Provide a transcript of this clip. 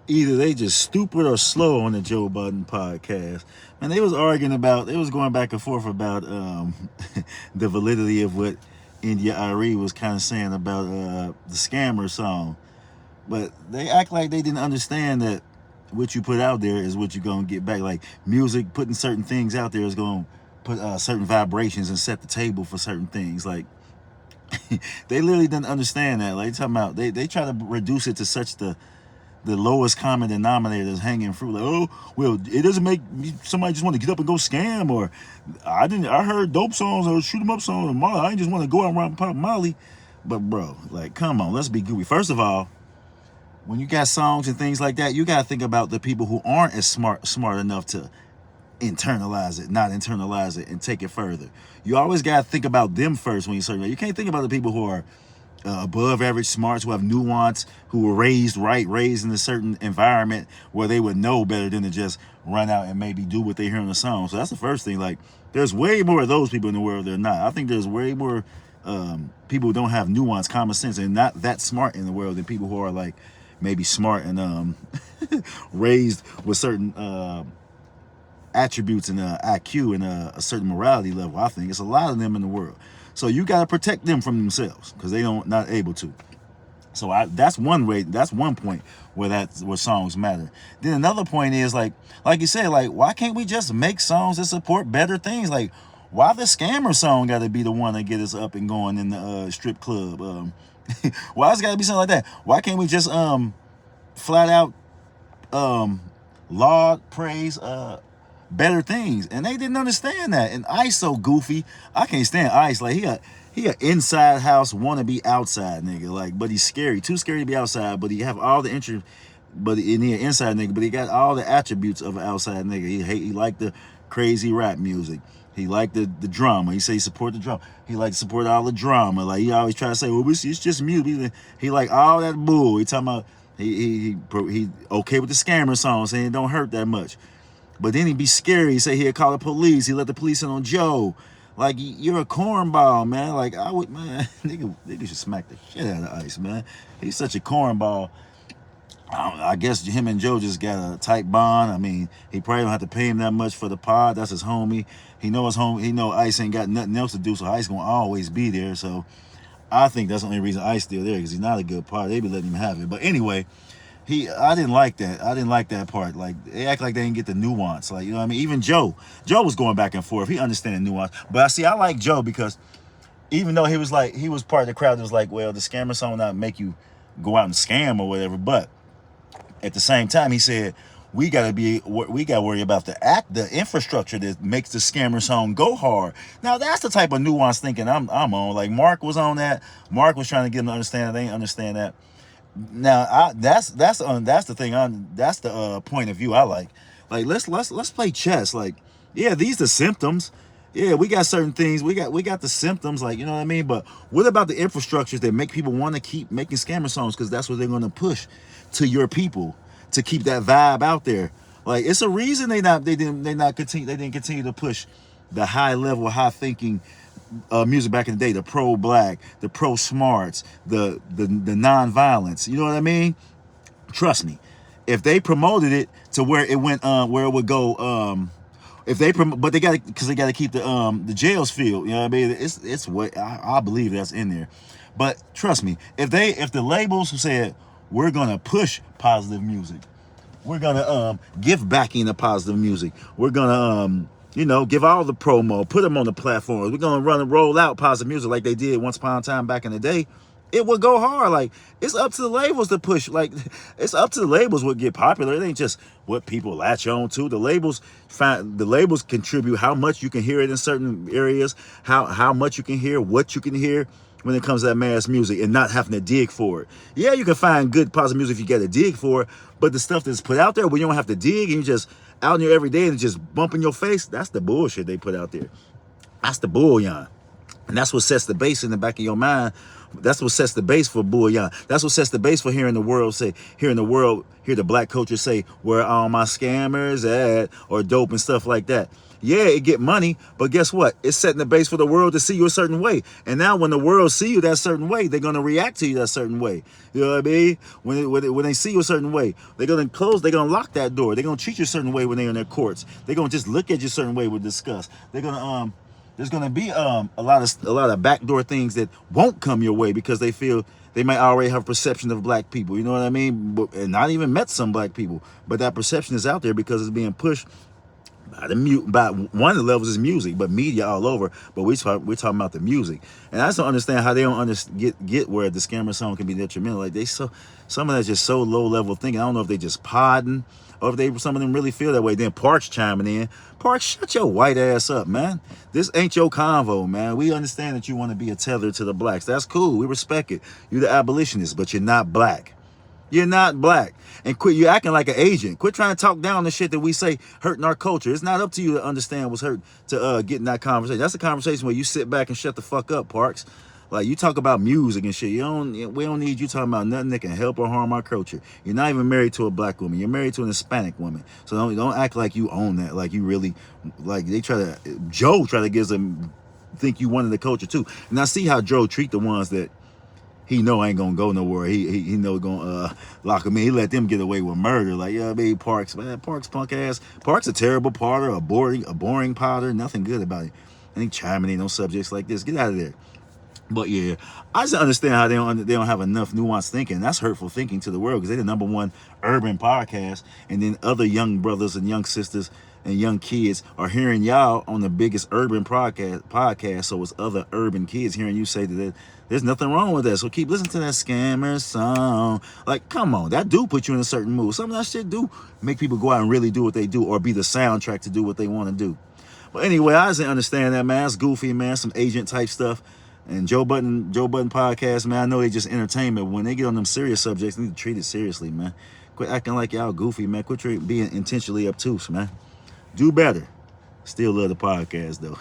Either they just stupid or slow on the Joe Budden podcast. And they was arguing about, they was going back and forth about the validity of what India Ari was kind of saying about the scammer song. But they act like they didn't understand that what you put out there is what you're going to get back. Like music, putting certain things out there is going to put certain vibrations and set the table for certain things. Like, they literally didn't understand that. Like, talking about, they try to reduce it to such the lowest common denominator is hanging fruit. Like, oh, well, it doesn't make somebody just want to get up and go scam, or I heard dope songs or shoot 'em up songs, or Molly. I ain't just want to go out and pop Molly. But bro, like, come on, let's be goofy. First of all, when you got songs and things like that, you got to think about the people who aren't as smart enough to internalize it, not internalize it and take it further. You always got to think about them first when you search. You can't think about the people who are above average smarts, who have nuance, who were raised right, raised in a certain environment where they would know better than to just run out and maybe do what they hear in the song. So that's the first thing. Like, there's way more of those people in the world than not. I think there's way more people who don't have nuance, common sense, and not that smart in the world than people who are like maybe smart and raised with certain attributes and IQ and a certain morality level. I think it's a lot of them in the world. So you got to protect them from themselves because they don't not able to. So that's one way. That's one point where songs matter. Then another point is like you said, like, why can't we just make songs that support better things? Like, why the scammer song got to be the one that get us up and going in the strip club? Why it's got to be something like that? Why can't we just flat out laud, praise, better things? And they didn't understand that. And Ice so goofy. I can't stand Ice. Like, he a inside house wanna be outside nigga. Like, but he's scary, too scary to be outside. But he have all the interest. But he an inside nigga. But he got all the attributes of an outside nigga. He like the crazy rap music. He like the drama. He say he support the drama. He like to support all the drama. Like, he always try to say, well, it's just music. He like all that bull. He talking about he okay with the scammer song, saying it don't hurt that much. But then he be scary. He say he'll call the police. He let the police in on Joe. Like, you're a cornball, man. Like, I would, man, nigga should smack the shit out of Ice, man. He's such a cornball. I guess him and Joe just got a tight bond. I mean, he probably don't have to pay him that much for the pod. That's his homie. He know his homie. He know Ice ain't got nothing else to do, so Ice gonna always be there. So I think that's the only reason Ice still there, because he's not a good pod. They be letting him have it. But anyway, I didn't like that. I didn't like that part. Like, they act like they didn't get the nuance. Like, you know what I mean? Even Joe was going back and forth. He understand the nuance. But I like Joe because even though he was part of the crowd that was like, well, the scammer song will not make you go out and scam or whatever. But at the same time, he said, we got to worry about the infrastructure that makes the scammer song go hard. Now, that's the type of nuance thinking I'm on. Like, Mark was on that. Mark was trying to get them to understand that. They ain't understand that. Now, that's the thing. That's the point of view I like. Like, let's play chess. Like, yeah, these are symptoms. Yeah, we got certain things. We got the symptoms. Like, you know what I mean. But what about the infrastructures that make people want to keep making scammer songs? Because that's what they're going to push to your people to keep that vibe out there. Like, it's a reason they didn't continue to push the high level, high thinking music back in the day, the pro-black, the pro-smarts, the non-violence. You know what I mean? Trust me, if they promoted it to where it went, where it would go, but they got to keep the jails filled. You know what I mean? It's what I believe that's in there. But trust me, if the labels said, we're gonna push positive music, we're gonna give backing to positive music, we're gonna give all the promo, put them on the platforms. We're going to roll out positive music like they did once upon a time back in the day. It would go hard. Like, it's up to the labels to push. Like, it's up to the labels what get popular. It ain't just what people latch on to. The labels contribute how much you can hear it in certain areas, how much you can hear, what you can hear when it comes to that mass music, and not having to dig for it. Yeah, you can find good positive music if you got to dig for it, but the stuff that's put out there where you don't have to dig and you just out in your everyday and just bumping your face, that's the bullshit they put out there. That's the bullion. And that's what sets the base in the back of your mind. That's what sets the base for bullion. That's what sets the base for hearing the black culture say, where all my scammers at, or dope and stuff like that. Yeah, it get money, but guess what? It's setting the base for the world to see you a certain way. And now when the world see you that certain way, they're gonna react to you that certain way. You know what I mean? When they see you a certain way, they're gonna lock that door. They're gonna treat you a certain way when they're in their courts. They're gonna just look at you a certain way with disgust. They're gonna there's gonna be a lot of backdoor things that won't come your way because they feel they might already have a perception of black people. You know what I mean? And not even met some black people, but that perception is out there because it's being pushed by one of the levels is music, but media all over. But we're talking about the music, and I just don't understand how they don't get where the scammer song can be detrimental. Like some of that's just so low level thinking. I don't know if they just podding or if some of them really feel that way. Then Parks chiming in. Parks, shut your white ass up, man. This ain't your convo, man. We understand that you want to be a tether to the blacks. That's cool. We respect it. You're the abolitionist, but you're not black. You're not black. And quit you acting like an agent. Quit trying to talk down the shit that we say hurting our culture. It's not up to you to understand what's hurt to get in that conversation. That's a conversation where you sit back and shut the fuck up, Parks. Like, you talk about music and shit. We don't need you talking about nothing that can help or harm our culture. You're not even married to a black woman. You're married to an Hispanic woman. So don't act like you own that. Like you really, like Joe try to give them, think you wanted the culture too. And I see how Joe treat the ones that he know ain't gonna go nowhere. He know gonna lock him in. He let them get away with murder. Like, yeah, baby, Parks, man, Parks punk ass. Parks a terrible potter, a boring potter. Nothing good about it. I think chiming in on subjects like this. Get out of there. But yeah, I just understand how they don't have enough nuanced thinking. That's hurtful thinking to the world because they're the #1 urban podcast, and then other young brothers and young sisters and young kids are hearing y'all on the biggest urban podcast. So it's other urban kids hearing you say that there's nothing wrong with that. So keep listening to that scammer song. Like, come on, that do put you in a certain mood. Some of that shit do make people go out and really do what they do or be the soundtrack to do what they want to do. But anyway, I just didn't understand that, man. It's goofy, man. Some agent type stuff. And Joe Budden podcast, man, I know they just entertainment. When they get on them serious subjects, they need to treat it seriously, man. Quit acting like y'all goofy, man. Quit being intentionally obtuse, man. Do better. Still love the podcast, though.